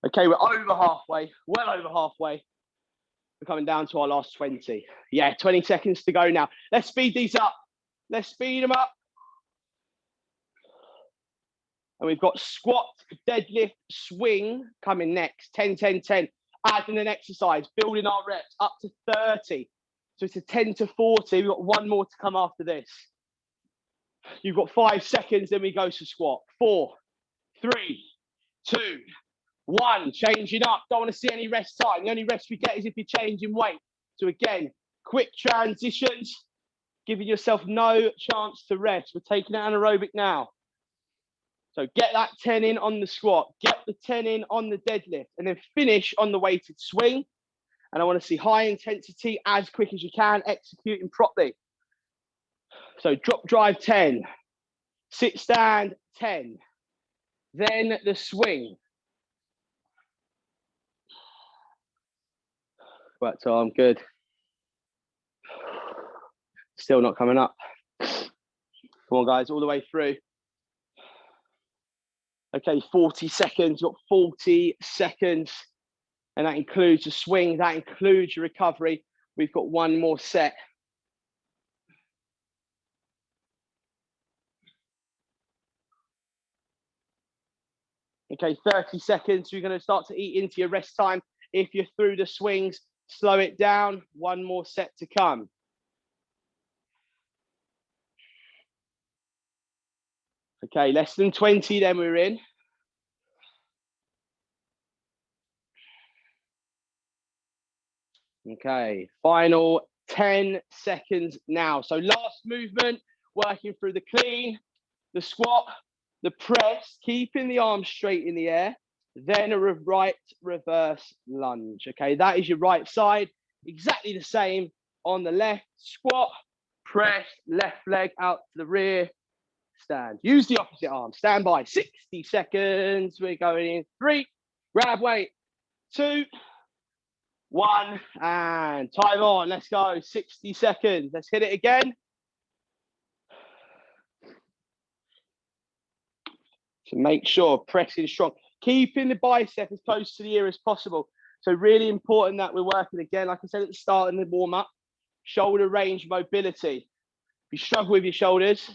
Speaker 1: Okay, we're over halfway, well over halfway. We're coming down to our last 20. Yeah, 20 seconds to go now. Let's speed these up. Let's speed them up. And we've got squat, deadlift, swing coming next. 10, 10, 10. Adding an exercise, building our reps up to 30. So it's a 10 to 40. We've got one more to come after this. You've got 5 seconds, then we go to squat. 4, 3, 2, 1. Changing up. Don't want to see any rest time. The only rest we get is if you're changing weight. So again, quick transitions, giving yourself no chance to rest. We're taking it anaerobic now. So get that 10 in on the squat, get the 10 in on the deadlift, and then finish on the weighted swing. And I want to see high intensity as quick as you can, executing properly. So drop drive 10, sit stand 10, then the swing. Worked arm, good. Still not coming up. Come on, guys, all the way through. Okay, 40 seconds, you've got 40 seconds. And that includes the swing, that includes your recovery. We've got one more set. Okay, 30 seconds. You're going to start to eat into your rest time if you're through the swings. slow it down, one more set to come. Okay, less than 20, then we're in. Okay, final 10 seconds now. So last movement, working through the clean, the squat, the press, keeping the arms straight in the air, then a right reverse lunge. Okay, that is your right side. Exactly the same on the left. Squat, press, left leg out to the rear, stand. Use the opposite arm. Stand by. 60 seconds. We're going in. 3, grab weight. 2, 1, and time on. Let's go. 60 seconds. Let's hit it again. So make sure pressing strong, keeping the bicep as close to the ear as possible. So really important that we're working again, like I said at the start in the warm up, shoulder range mobility. If you struggle with your shoulders,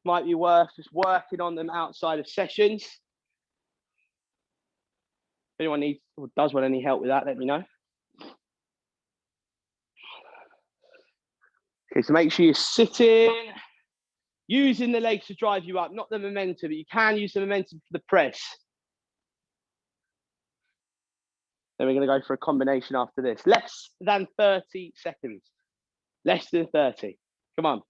Speaker 1: might be worth just working on them outside of sessions. If anyone needs or does want any help with that, let me know. Okay, so make sure you're sitting, using the legs to drive you up, not the momentum, but you can use the momentum for the press. Then we're going to go for a combination after this. Less than 30 seconds. Less than 30. Come on.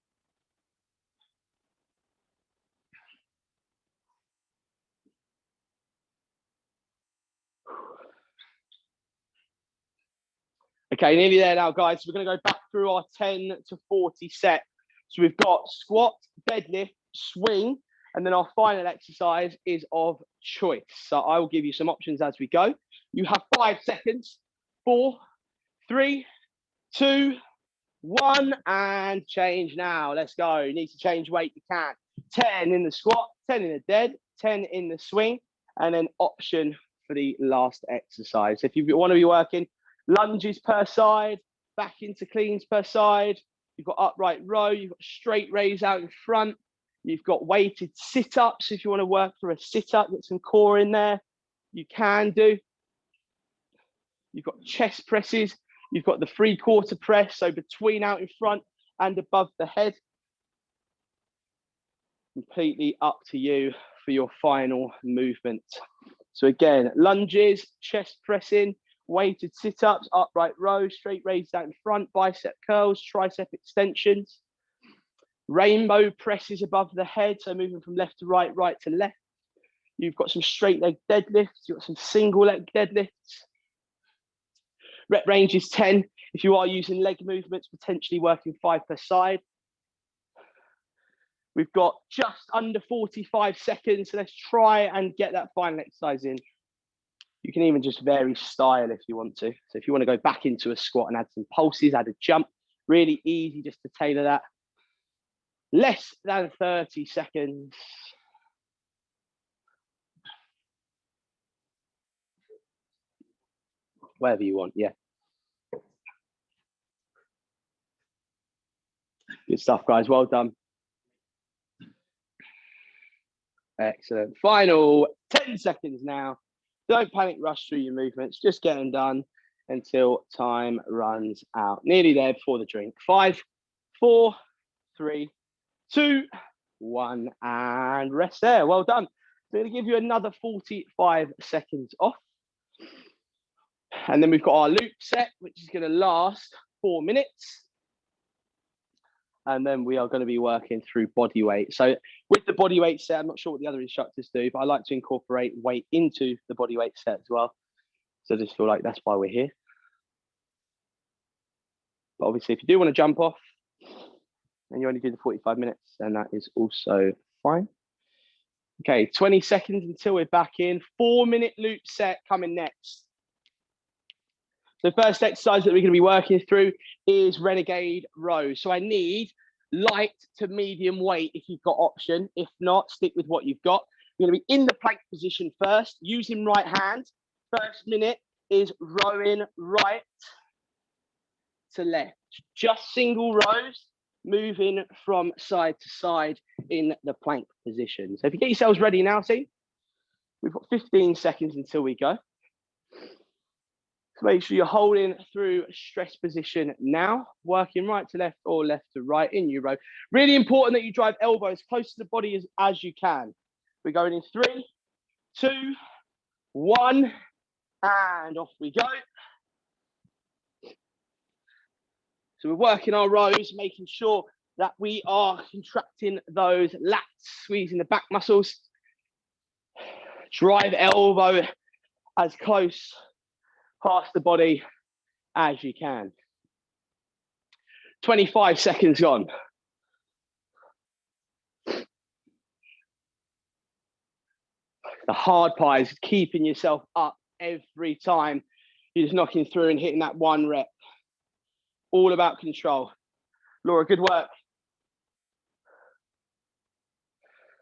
Speaker 1: Okay, nearly there now, guys. We're going to go back through our 10 to 40 set. So we've got squat, deadlift, swing, and then our final exercise is of choice. So I will give you some options as we go. You have 5 seconds. 4, 3, 2, 1, and change now. Let's go. You need to change weight, you can. 10 in the squat, 10 in the dead, 10 in the swing, and then option for the last exercise. If you want to be working lunges per side, back into cleans per side, you've got upright row, you've got straight raise out in front, you've got weighted sit-ups. If you want to work for a sit-up, get some core in there, you can do. You've got chest presses, you've got the 3/4 press, so between out in front and above the head. Completely up to you for your final movement. So again, lunges, chest pressing, weighted sit-ups, upright row, straight raise out in front, bicep curls, tricep extensions. Rainbow presses above the head, so moving from left to right, right to left. You've got some straight leg deadlifts, you've got some single leg deadlifts. Rep range is 10. If you are using leg movements, potentially working 5 per side. We've got just under 45 seconds, so let's try and get that final exercise in. You can even just vary style if you want to. So if you want to go back into a squat and add some pulses, add a jump, really easy just to tailor that. Less than 30 seconds. Whatever you want, yeah. Good stuff, guys, well done. Excellent. Final 10 seconds now. Don't panic rush through your movements, just get them done until time runs out. Nearly there before the drink. 5, 4, 3, 2, 1, and rest there. Well done. I'm going to give you another 45 seconds off. And then we've got our loop set, which is going to last 4 minutes. And then we are going to be working through body weight. So with the body weight set, I'm not sure what the other instructors do, but I like to incorporate weight into the body weight set as well. So I just feel like that's why we're here. But obviously, if you do want to jump off and you only do the 45 minutes, then that is also fine. Okay, 20 seconds until we're back in. 4-minute loop set coming next. The first exercise that we're going to be working through is renegade row. So I need light to medium weight if you've got option. If not, stick with what you've got. You're going to be in the plank position first, using right hand. First minute is rowing right to left. Just single rows, moving from side to side in the plank position. So if you get yourselves ready now, see, we've got 15 seconds until we go. So make sure you're holding through stress position now, working right to left or left to right in euro. Really important that you drive elbows close to the body as you can. We're going in 3, 2, 1, and off we go. So we're working our rows, making sure that we are contracting those lats, squeezing the back muscles. Drive elbow as close past the body as you can. 25 seconds gone. The hard part is keeping yourself up every time you're just knocking through and hitting that 1 rep. All about control. Laura, good work.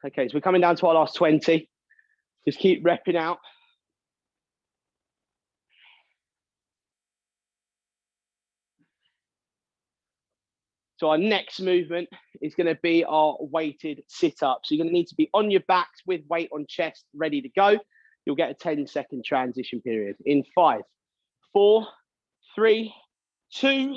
Speaker 1: Okay, so we're coming down to our last 20. Just keep repping out. So our next movement is going to be our weighted sit-up. So you're going to need to be on your backs with weight on chest, ready to go. You'll get a 10-second transition period in 5, 4, 3, 2,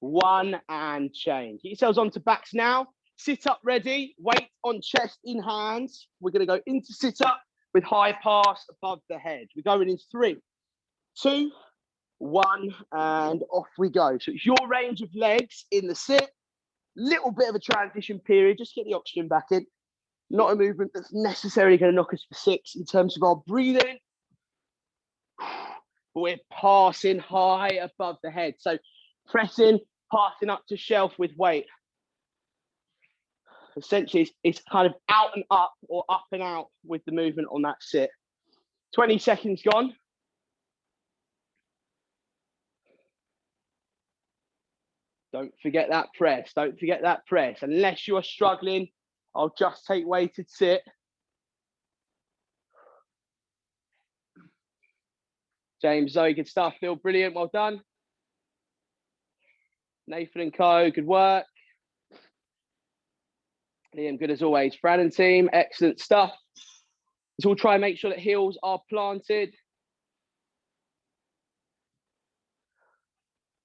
Speaker 1: 1, and change. Get yourselves onto backs now. Sit up ready, weight on chest in hands. We're going to go into sit up with high pass above the head. We're going in 3, 2, 1, and off we go. So it's your range of legs in the sit. Little bit of a transition period, just get the oxygen back in. Not a movement that's necessarily going to knock us for 6 in terms of our breathing. But we're passing high above the head. So pressing, passing up to shelf with weight. Essentially, it's kind of out and up or up and out with the movement on that sit. 20 seconds gone. Don't forget that press. Don't forget that press. Unless you are struggling, I'll just take weighted sit. James, Zoe, good stuff. Phil, brilliant. Well done. Nathan and Co, good work. Liam, good as always. Fran and team, excellent stuff. Let's all try and make sure that heels are planted.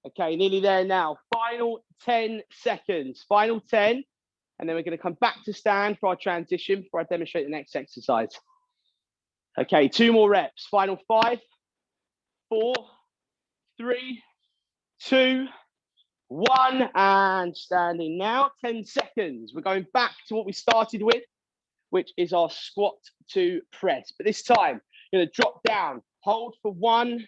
Speaker 1: Okay, nearly there now. Final 10 seconds. Final 10. And then we're going to come back to stand for our transition before I demonstrate the next exercise. Okay, 2 more reps. Final 5, 4, 3, 2, 1. And standing now. 10 seconds. We're going back to what we started with, which is our squat to press. But this time, you're going to drop down. Hold for 1,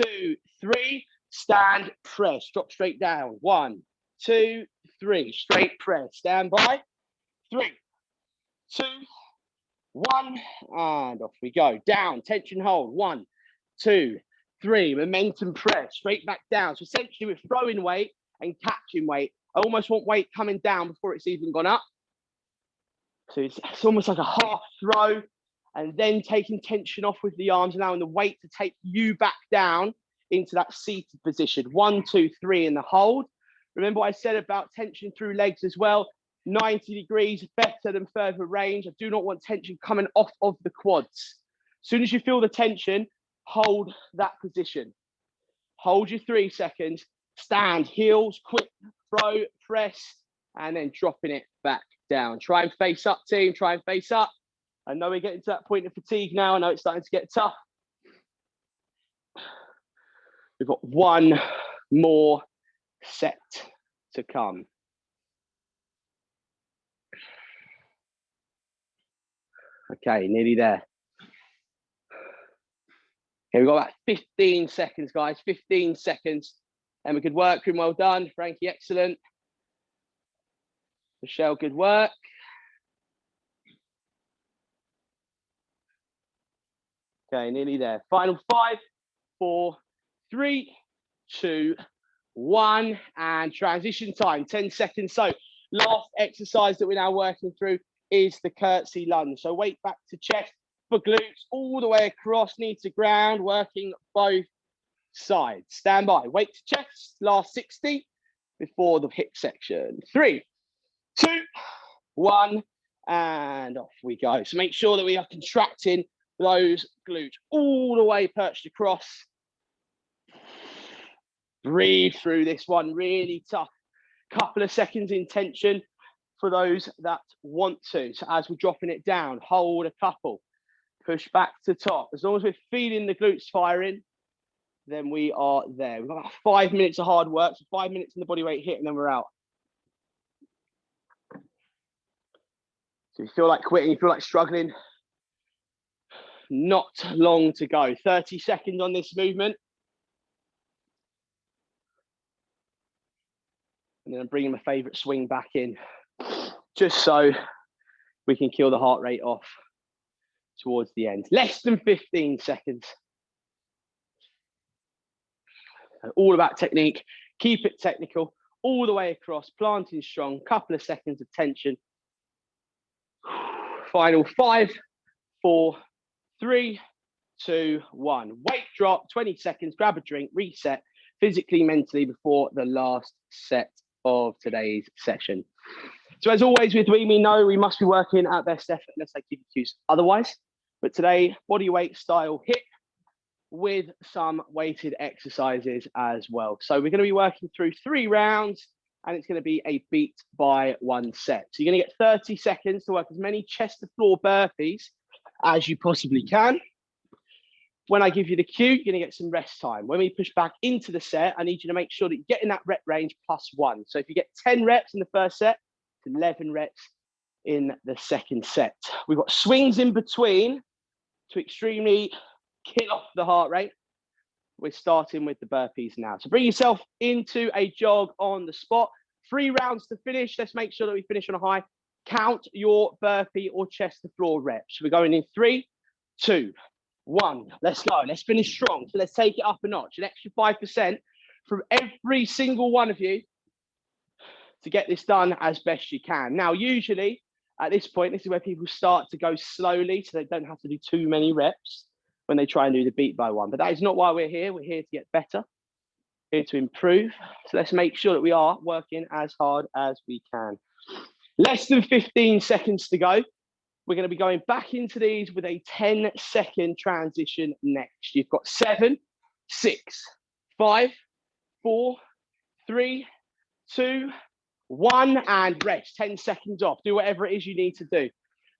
Speaker 1: 2, 3. Stand, press, drop straight down. 1, 2, 3, straight press. Stand by. 3, 2, 1, and off we go. Down, tension hold. 1, 2, 3. Momentum press, straight back down. So essentially we're throwing weight and catching weight. I almost want weight coming down before it's even gone up. So it's almost like a half throw and then taking tension off with the arms, allowing the weight to take you back down into that seated position. 1, 2, 3 in the hold. Remember what I said about tension through legs as well. 90 degrees better than further range. I do not want tension coming off of the quads. As soon as you feel the tension, hold that position. Hold your 3 seconds. Stand, heels, quick throw, press, and then dropping it back down. Try and face up, team. Try and face up. I know we're getting to that point of fatigue now. I know it's starting to get tough. We've got 1 more set to come. Okay, nearly there. Okay, we've got about 15 seconds, guys. 15 seconds. And we good work, Grim, well done. Frankie, excellent. Michelle, good work. Okay, nearly there. Final 5, 4, 3, 2, 1, and transition time, 10 seconds. So last exercise that we're now working through is the curtsy lunge. So weight back to chest for glutes, all the way across, knee to ground, working both sides. Stand by, weight to chest, last 60 before the hip section. 3, 2, 1, and off we go. So make sure that we are contracting those glutes all the way perched across. Breathe through this one, really tough. Couple of seconds in tension for those that want to. So as we're dropping it down, hold a couple, push back to top. As long as we're feeling the glutes firing, then we are there. We've got about 5 minutes of hard work, so 5 minutes in the body weight hit, and then we're out. So you feel like quitting, you feel like struggling, not long to go. 30 seconds on this movement. And then I'm bringing my favorite swing back in, just so we can kill the heart rate off towards the end. Less than 15 seconds. All about technique. Keep it technical all the way across, planting strong, couple of seconds of tension. Final 5, 4, 3, 2, 1. Weight drop, 20 seconds, grab a drink, reset physically, mentally before the last set of today's session. So as always with we know we must be working at best effort unless I give you cues otherwise. But today, body weight style HIIT with some weighted exercises as well. So we're going to be working through 3 rounds and it's going to be a beat by 1 set. So you're going to get 30 seconds to work as many chest to floor burpees as you possibly can. When I give you the cue, you're going to get some rest time. When we push back into the set, I need you to make sure that you get in that rep range +1. So if you get 10 reps in the first set, it's 11 reps in the second set. We've got swings in between to extremely kill off the heart rate. We're starting with the burpees now. So bring yourself into a jog on the spot. 3 rounds to finish. Let's make sure that we finish on a high. Count your burpee or chest to floor reps. We're going in 3, 2, 1. Let's go. Let's finish strong. So let's take it up a notch. An extra 5% from every single one of you to get this done as best you can. Now, usually at this point, this is where people start to go slowly so they don't have to do too many reps when they try and do the beat by 1. But that is not why we're here. We're here to get better, here to improve. So let's make sure that we are working as hard as we can. Less than 15 seconds to go. We're going to be going back into these with a 10-second transition next. You've got 7, 6, 5, 4, 3, 2, 1, and rest. 10 seconds off. Do whatever it is you need to do.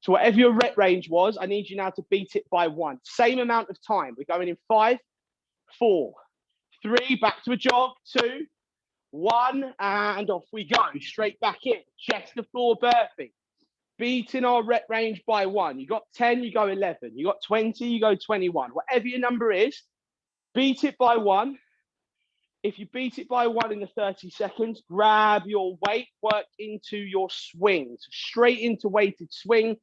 Speaker 1: So whatever your rep range was, I need you now to beat it by 1. Same amount of time. We're going in 5, 4, 3, back to a jog, 2, 1, and off we go. Straight back in. Chest to floor burpee. Beating our rep range by 1. You got 10, you go 11. You got 20, you go 21. Whatever your number is, beat it by 1. If you beat it by 1 in the 30 seconds, grab your weight, work into your swings. Straight into weighted swing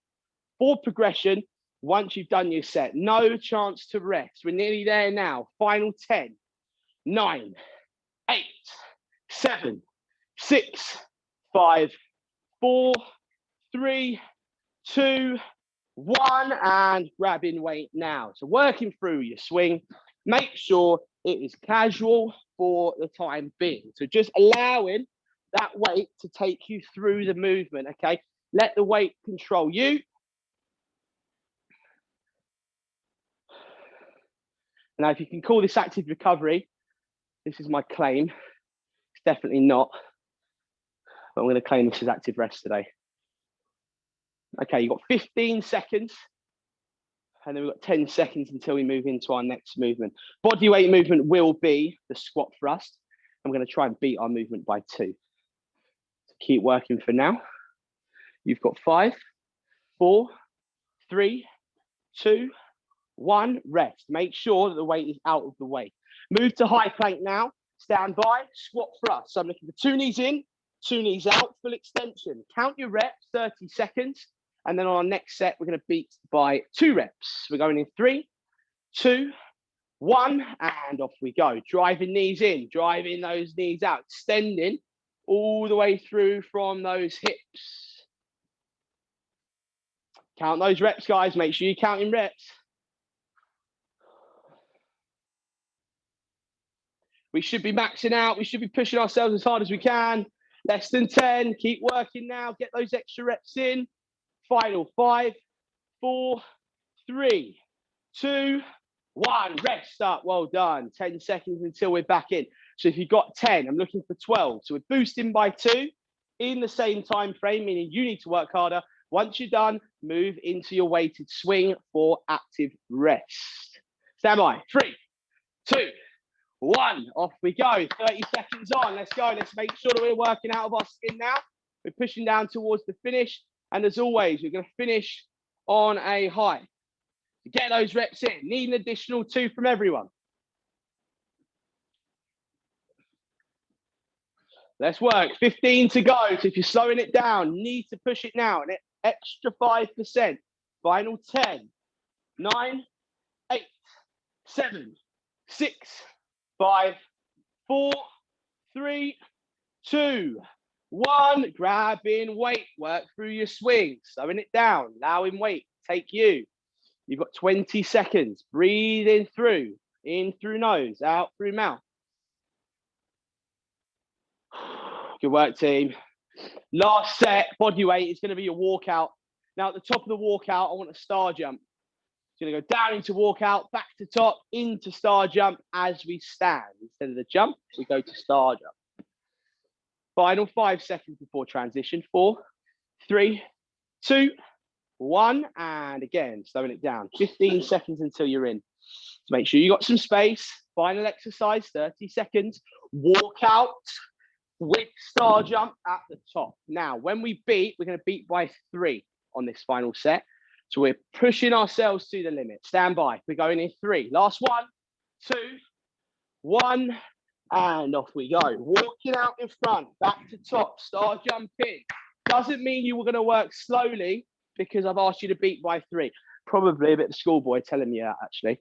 Speaker 1: for progression once you've done your set. No chance to rest. We're nearly there now. Final 10, 9, 8, 7, 6, 5, 4, 3, 2, 1, and grabbing weight now. So working through your swing, make sure it is casual for the time being. So just allowing that weight to take you through the movement, okay? Let the weight control you. Now, if you can call this active recovery, this is my claim. It's definitely not, but I'm going to claim this as active rest today. Okay, you've got 15 seconds, and then we've got 10 seconds until we move into our next movement. Body weight movement will be the squat thrust. I'm going to try and beat our movement by 2. So keep working for now. You've got 5, 4, 3, 2, 1, rest. Make sure that the weight is out of the way. Move to high plank now. Stand by, squat thrust. So I'm looking for 2 knees in, 2 knees out, full extension. Count your reps, 30 seconds. And then on our next set, we're going to beat by 2 reps. We're going in 3, 2, 1, and off we go. Driving knees in, driving those knees out, extending all the way through from those hips. Count those reps, guys. Make sure you're counting reps. We should be maxing out. We should be pushing ourselves as hard as we can. Less than 10. Keep working now. Get those extra reps in. Final 5, 4, 3, 2, 1. Rest up. Well done. 10 seconds until we're back in. So if you've got 10, I'm looking for 12. So we're boosting by 2 in the same time frame, meaning you need to work harder. Once you're done, move into your weighted swing for active rest. Stand by. 3, 2, 1. Off we go. 30 seconds on. Let's go. Let's make sure that we're working out of our skin now. We're pushing down towards the finish. And as always, you're going to finish on a high. To get those reps in, need an additional 2 from everyone. Let's work. 15 to go. So if you're slowing it down, need to push it now. An extra 5%. Final 10, 9, 8, 7, 6, 5, 4, 3, 2, 1. Grab in weight. Work through your swing. Slowing it down. Allowing weight. Take you. You've got 20 seconds. Breathe in through nose, out through mouth. Good work, team. Last set, body weight is going to be your walkout. Now, at the top of the walkout, I want a star jump. It's going to go down into walkout, back to top, into star jump as we stand. Instead of the jump, we go to star jump. Final 5 seconds before transition. 4, 3, 2, 1. And again, slowing it down. 15 seconds until you're in. So make sure you got some space. Final exercise, 30 seconds. Walk out with star jump at the top. Now, when we beat, we're going to beat by 3 on this final set. So we're pushing ourselves to the limit. Stand by. We're going in 3. Last 1, 2, 1, and off we go. Walking out in front, back to top, star jump in. Doesn't mean you were going to work slowly because I've asked you to beat by 3. Probably a bit of schoolboy telling you that, actually.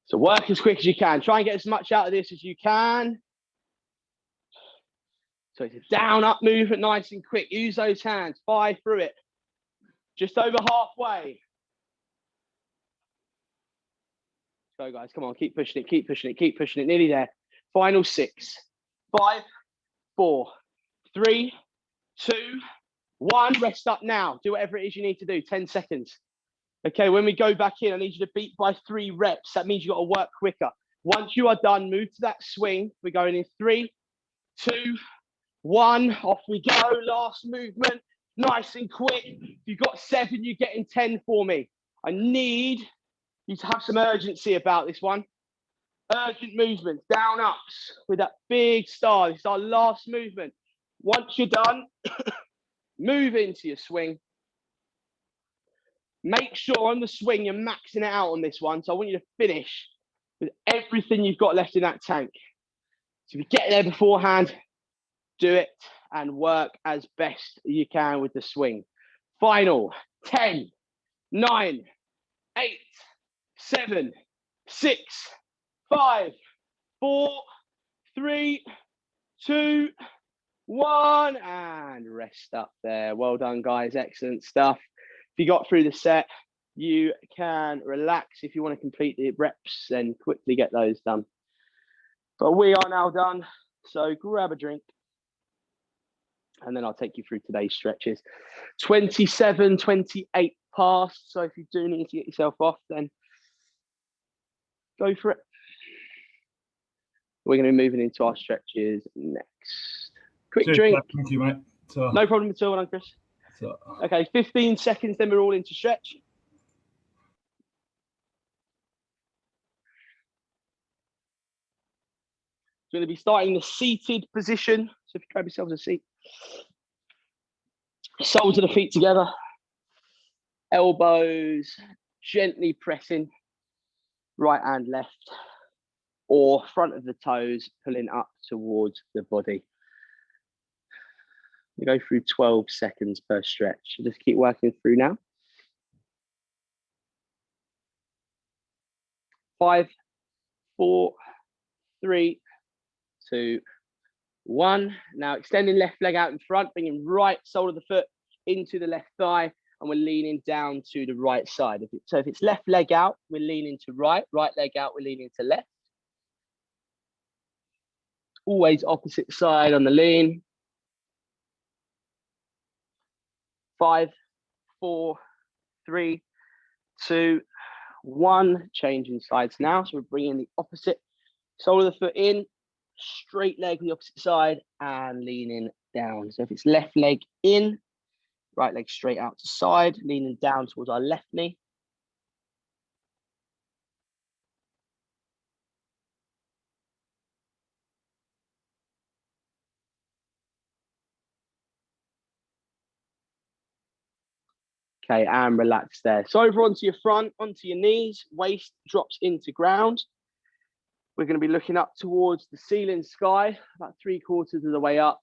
Speaker 1: So work as quick as you can. Try and get as much out of this as you can. So it's a down, up movement, nice and quick. Use those hands. Fire through it. Just over halfway. Go, guys. Come on. Keep pushing it. Keep pushing it. Keep pushing it. Nearly there. Final 6, 5, 4, 3, 2, 1. Rest up now. Do whatever it is you need to do. 10 seconds. Okay, when we go back in, I need you to beat by 3 reps. That means you've got to work quicker. Once you are done, move to that swing. We're going in 3, 2, 1. Off we go. Last movement. Nice and quick. If you've got 7, you're getting 10 for me. I need you to have some urgency about this one. Urgent movements, down ups with that big star. This is our last movement. Once you're done, move into your swing. Make sure on the swing, you're maxing it out on this one. So I want you to finish with everything you've got left in that tank. So if you get there beforehand, do it and work as best you can with the swing. Final 10, 9, 8, 7, 6, 5, 4, 3, 2, 1, and rest up there. Well done, guys. Excellent stuff. If you got through the set, you can relax. If you want to complete the reps, then quickly get those done. But we are now done. So grab a drink. And then I'll take you through today's stretches. 27, 28 past. So if you do need to get yourself off, then go for it. We're going to be moving into our stretches next. Quick drink.
Speaker 2: Thank you, mate.
Speaker 1: No problem at all, Chris. Okay, 15 seconds, then we're all into stretch. We're going to be starting the seated position. So if you grab yourselves a seat. Soles of the feet together. Elbows gently pressing right and left. Or front of the toes pulling up towards the body. You go through 12 seconds per stretch. Just keep working through now. 5, 4, 3, 2, 1. Now extending left leg out in front, bringing right sole of the foot into the left thigh, and we're leaning down to the right side. So if it's left leg out, we're leaning to right, right leg out, we're leaning to left. Always opposite side on the lean. 5, 4, 3, 2, 1, changing sides now. So we're bringing the opposite sole of the foot in, straight leg the opposite side, and leaning down. So if it's left leg in, right leg straight out to side, leaning down towards our left knee. Okay, and relax there. So over onto your front, onto your knees, waist drops into ground. We're going to be looking up towards the ceiling sky, about 3/4 of the way up.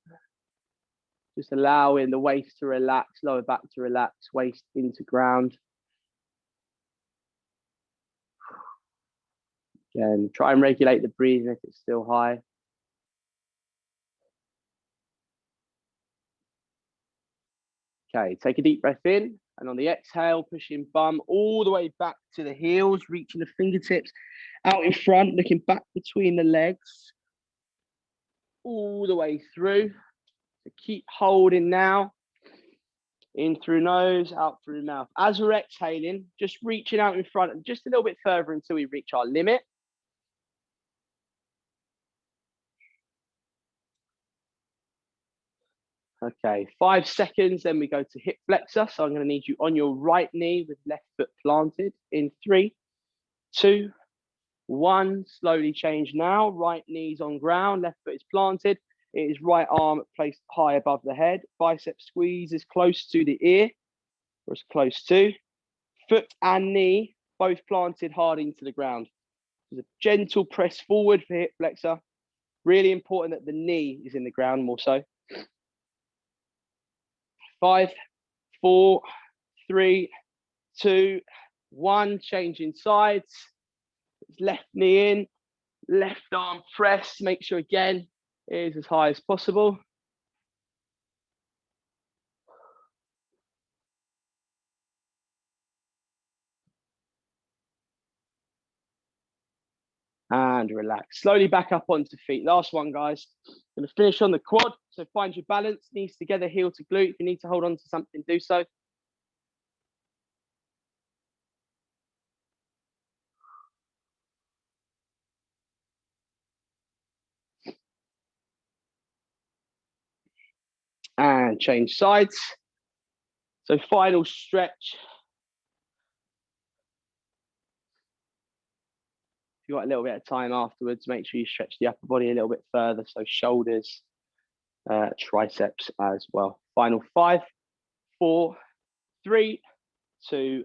Speaker 1: Just allowing the waist to relax, lower back to relax, waist into ground. Again, try and regulate the breathing if it's still high. Okay, take a deep breath in, and on the exhale, pushing bum all the way back to the heels, reaching the fingertips out in front, looking back between the legs, all the way through. So keep holding now, in through nose, out through mouth. As we're exhaling, just reaching out in front and just a little bit further until we reach our limit. Okay, 5 seconds, then we go to hip flexor. So I'm going to need you on your right knee with left foot planted in 3, 2, 1. Slowly change now. Right knee's on ground, left foot is planted. It is right arm placed high above the head. Bicep squeeze is close to the ear, or as close to. Foot and knee both planted hard into the ground. There's a gentle press forward for hip flexor. Really important that the knee is in the ground more so. 5, 4, 3, 2, 1. Changing sides. Left knee in, left arm press. Make sure again it is as high as possible. And relax. Slowly back up onto feet. Last one, guys. Going to finish on the quad. So find your balance. Knees together, heel to glute. If you need to hold on to something, do so. And change sides. So final stretch. If you've got a little bit of time afterwards, make sure you stretch the upper body a little bit further. So shoulders, triceps as well. Final 5, 4, 3, 2,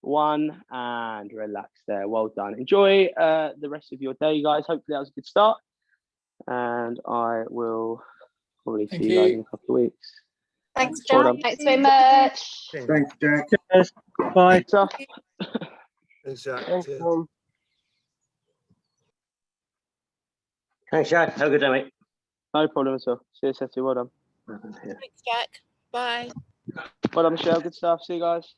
Speaker 1: 1, and relax there. Well done. Enjoy the rest of your day, guys. Hopefully that was a good start. And I will probably see you guys in a couple of weeks.
Speaker 2: Thanks, Jack.
Speaker 3: Thanks very much.
Speaker 4: Thanks, Jack.
Speaker 5: Bye.
Speaker 4: Thanks, Jack.
Speaker 1: Thanks,
Speaker 4: Cheers.
Speaker 1: Tom.
Speaker 5: Thanks, Jack. Have a good day, mate.
Speaker 1: No problem at all. See you, Seti. Well done.
Speaker 2: Thanks, Jack. Bye.
Speaker 1: Well done, Michelle. Good stuff. See you guys.